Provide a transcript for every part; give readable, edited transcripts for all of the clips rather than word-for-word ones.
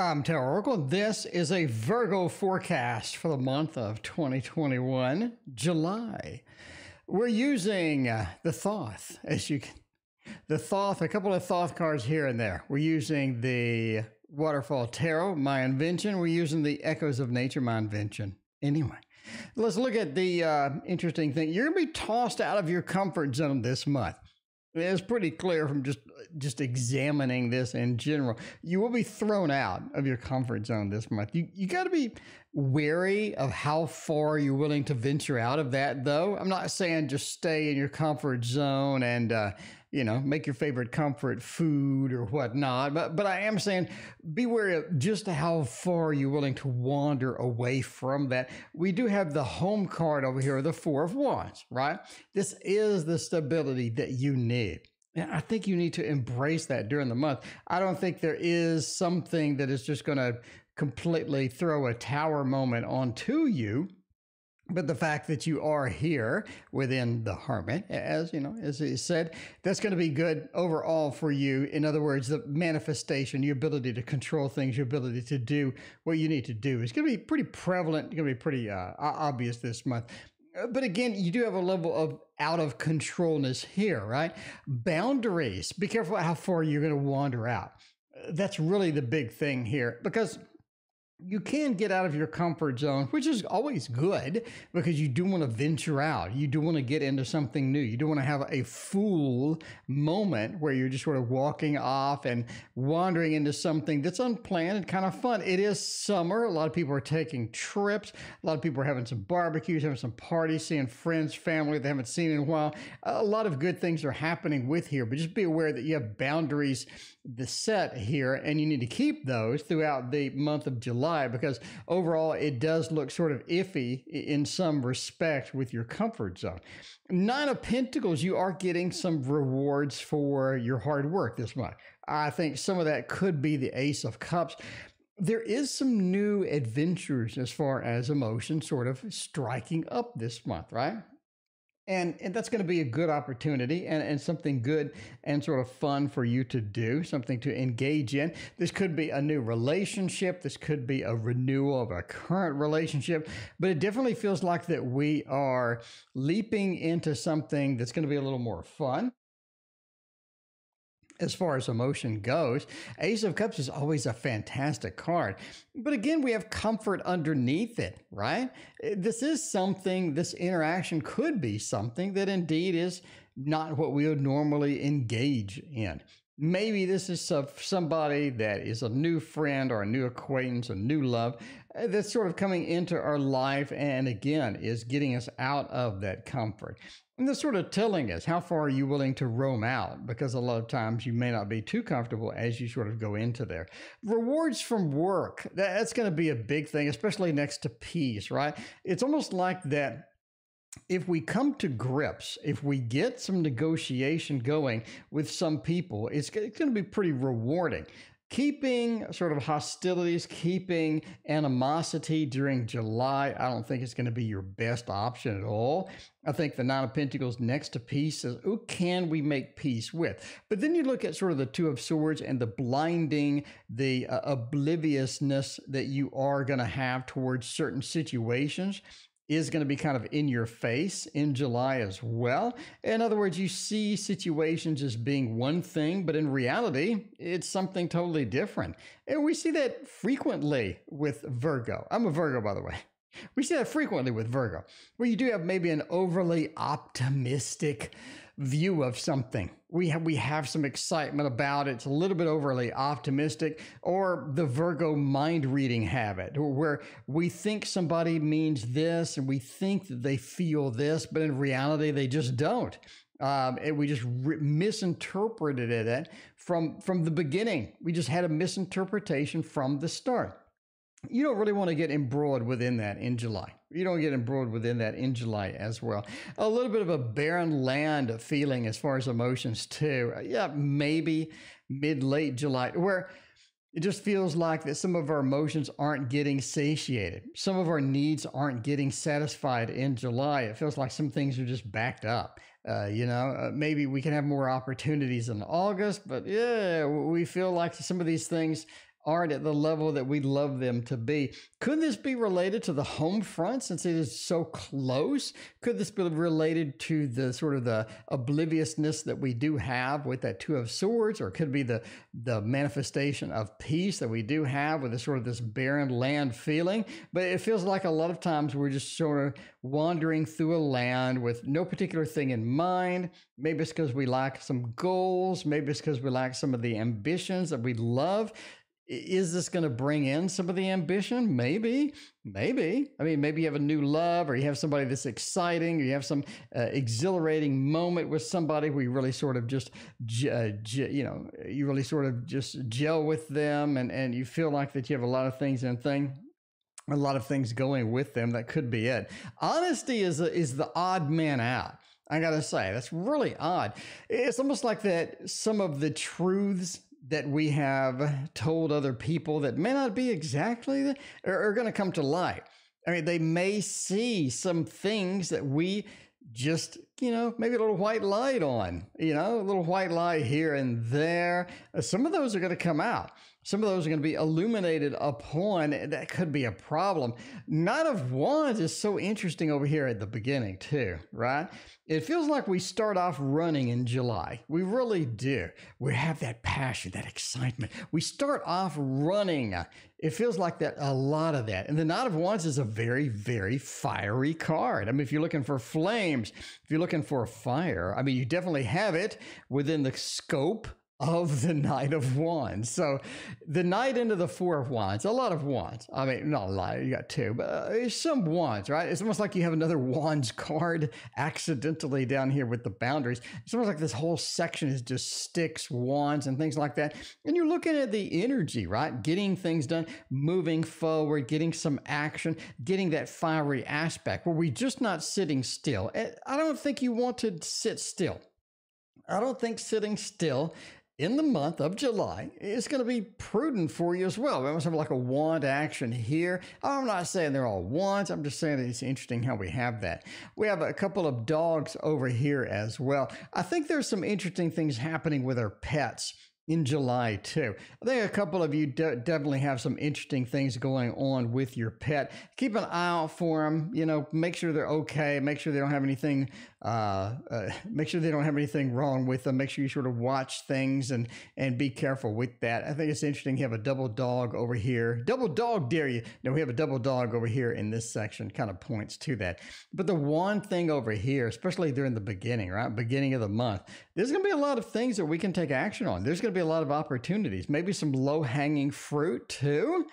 I'm TarotOracle. This is a Virgo forecast for the month of 2021, July. We're using the Thoth, a couple of Thoth cards here and there. We're using the Waterfall Tarot, my invention. We're using the Echoes of Nature, my invention. Anyway, let's look at the interesting thing. You're going to be tossed out of your comfort zone this month. It's pretty clear from just examining this in general. You will be thrown out of your comfort zone this month. You got to be wary of how far you're willing to venture out of that, though. I'm not saying just stay in your comfort zone and make your favorite comfort food or whatnot. But I am saying be wary of just how far you're willing to wander away from that. We do have the home card over here, the Four of Wands, right? This is the stability that you need. And I think you need to embrace that during the month. I don't think there is something that is just going to completely throw a tower moment onto you. But the fact that you are here within the Hermit, as he said, that's going to be good overall for you. In other words, the manifestation, your ability to control things, your ability to do what you need to do is going to be pretty prevalent. It's going to be pretty obvious this month. But again, you do have a level of out of controlness here, right? Boundaries. Be careful how far you're going to wander out. That's really the big thing here, because you can get out of your comfort zone, which is always good because you do want to venture out. You do want to get into something new. You do want to have a full moment where you're just sort of walking off and wandering into something that's unplanned and kind of fun. It is summer. A lot of people are taking trips. A lot of people are having some barbecues, having some parties, seeing friends, family they haven't seen in a while. A lot of good things are happening with here, but just be aware that you have boundaries set here, and you need to keep those throughout the month of July, because overall it does look sort of iffy in some respect with your comfort zone. Nine of Pentacles, you are getting some rewards for your hard work this month. I think some of that could be the Ace of Cups. There is some new adventures as far as emotion sort of striking up this month, right? And that's going to be a good opportunity and something good and sort of fun for you to do, something to engage in. This could be a new relationship. This could be a renewal of a current relationship. But it definitely feels like that we are leaping into something that's going to be a little more fun. As far as emotion goes, Ace of Cups is always a fantastic card. But again, we have comfort underneath it, right? This interaction could be something that indeed is not what we would normally engage in. Maybe this is somebody that is a new friend or a new acquaintance, a new love that's sort of coming into our life and again is getting us out of that comfort. And they're sort of telling us how far are you willing to roam out, because a lot of times you may not be too comfortable as you sort of go into there. Rewards from work, that's going to be a big thing, especially next to peace, right? It's almost like that. If we come to grips, if we get some negotiation going with some people, it's going to be pretty rewarding. Keeping sort of hostilities, keeping animosity during July, I don't think it's going to be your best option at all. I think the Nine of Pentacles next to peace is, who can we make peace with? But then you look at sort of the Two of Swords and the blinding, the obliviousness that you are going to have towards certain situations is going to be kind of in your face in July as well. In other words, you see situations as being one thing, but in reality, it's something totally different. And we see that frequently with Virgo. I'm a Virgo, by the way. We see that frequently with Virgo, where you do have maybe an overly optimistic view of something. We have some excitement about it. It's a little bit overly optimistic, or the Virgo mind reading habit, where we think somebody means this and we think that they feel this, but in reality, they just don't. And we just misinterpreted it from the beginning. We just had a misinterpretation from the start. You don't really want to get embroiled within that in July. You don't get embroiled within that in July as well. A little bit of a barren land feeling as far as emotions too. Yeah, maybe mid-late July, where it just feels like that some of our emotions aren't getting satiated. Some of our needs aren't getting satisfied in July. It feels like some things are just backed up. Maybe we can have more opportunities in August, but yeah, we feel like some of these things aren't at the level that we love them to be. Could this be related to the home front since it is so close? Could this be related to the sort of the obliviousness that we do have with that Two of Swords, or could it be the manifestation of peace that we do have with this sort of this barren land feeling? But it feels like a lot of times we're just sort of wandering through a land with no particular thing in mind. Maybe it's because we lack some goals. Maybe it's because we lack some of the ambitions that we love. Is this going to bring in some of the ambition? Maybe. I mean, maybe you have a new love, or you have somebody that's exciting, or you have some exhilarating moment with somebody where you really sort of just, you really sort of just gel with them, and you feel like that you have a lot of things a lot of things going with them. That could be it. Honesty is the odd man out. I got to say, that's really odd. It's almost like that some of the truths that we have told other people that may not be exactly are going to come to light. I mean, they may see some things that we just, maybe a little white light on, a little white light here and there. Some of those are going to come out. Some of those are going to be illuminated upon. That could be a problem. Knight of Wands is so interesting over here at the beginning too, right? It feels like we start off running in July. We really do. We have that passion, that excitement. We start off running. It feels like that, a lot of that. And the Knight of Wands is a very, very fiery card. I mean, if you're looking for flames, if you're looking for fire, I mean, you definitely have it within the scope of the Knight of Wands. So the Knight into the Four of Wands, a lot of wands. I mean, not a lot, you got two, but some wands, right? It's almost like you have another wands card accidentally down here with the boundaries. It's almost like this whole section is just sticks, wands, and things like that. And you're looking at the energy, right? Getting things done, moving forward, getting some action, getting that fiery aspect where we're just not sitting still. I don't think you want to sit still. I don't think sitting still in the month of July is going to be prudent for you as well. We almost have like a wand action here. I'm not saying they're all wands. I'm just saying that it's interesting how we have that. We have a couple of dogs over here as well. I think there's some interesting things happening with our pets in July too. I think a couple of you definitely have some interesting things going on with your pet. Keep an eye out for them, make sure they're okay. Make sure they don't have anything, wrong with them. Make sure you sort of watch things and be careful with that. I think it's interesting. You have a double dog over here. Double dog, dare you. No, we have a double dog over here in this section, kind of points to that. But the one thing over here, especially during the beginning, right? Beginning of the month, there's going to be a lot of things that we can take action on. There's going to be a lot of opportunities, maybe some low-hanging fruit too.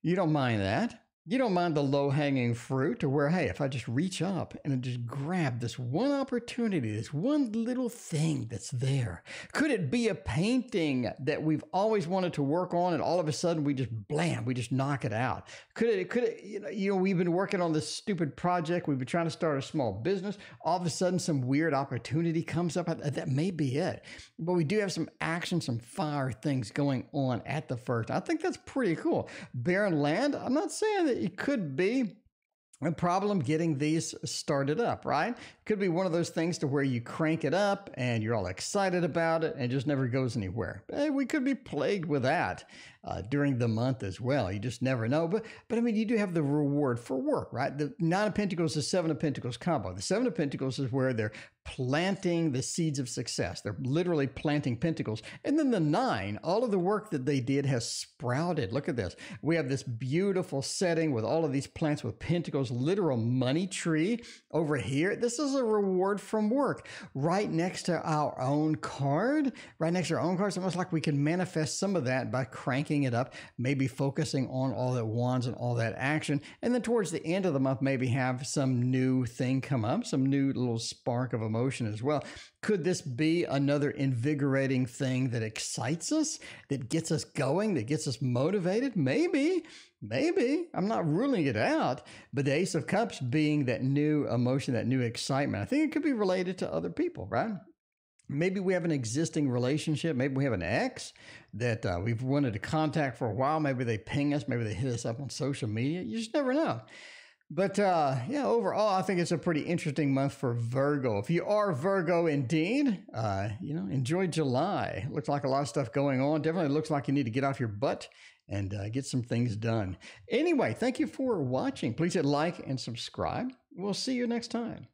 You don't mind that. You don't mind the low-hanging fruit, to where, hey, if I just reach up and just grab this one opportunity, this one little thing that's there. Could it be a painting that we've always wanted to work on, and all of a sudden we just knock it out? Could it, we've been working on this stupid project. We've been trying to start a small business. All of a sudden some weird opportunity comes up. That may be it. But we do have some action, some fire things going on at the first. I think that's pretty cool. Barren land, I'm not saying that it could be a problem getting these started up, right? Could be one of those things to where you crank it up and you're all excited about it and it just never goes anywhere. We could be plagued with that during the month as well. You just never know. But I mean, you do have the reward for work, right? The Nine of Pentacles is Seven of Pentacles combo. The Seven of Pentacles is where they're planting the seeds of success. They're literally planting pentacles. And then the Nine, all of the work that they did has sprouted. Look at this. We have this beautiful setting with all of these plants with pentacles, literal money tree over here. This is a reward from work right next to our own card. Right next to our own card. It's almost like we can manifest some of that by cranking it up, maybe focusing on all that wands and all that action. And then towards the end of the month, maybe have some new thing come up, some new little spark of emotion as well. Could this be another invigorating thing that excites us, that gets us going, that gets us motivated? Maybe. I'm not ruling it out. But the Ace of Cups being that new emotion, that new excitement, I think it could be related to other people, right? Maybe we have an existing relationship. Maybe we have an ex that we've wanted to contact for a while. Maybe they ping us. Maybe they hit us up on social media. You just never know. But yeah, overall, I think it's a pretty interesting month for Virgo. If you are Virgo indeed, enjoy July. Looks like a lot of stuff going on. Definitely looks like you need to get off your butt and get some things done. Anyway, thank you for watching. Please hit like and subscribe. We'll see you next time.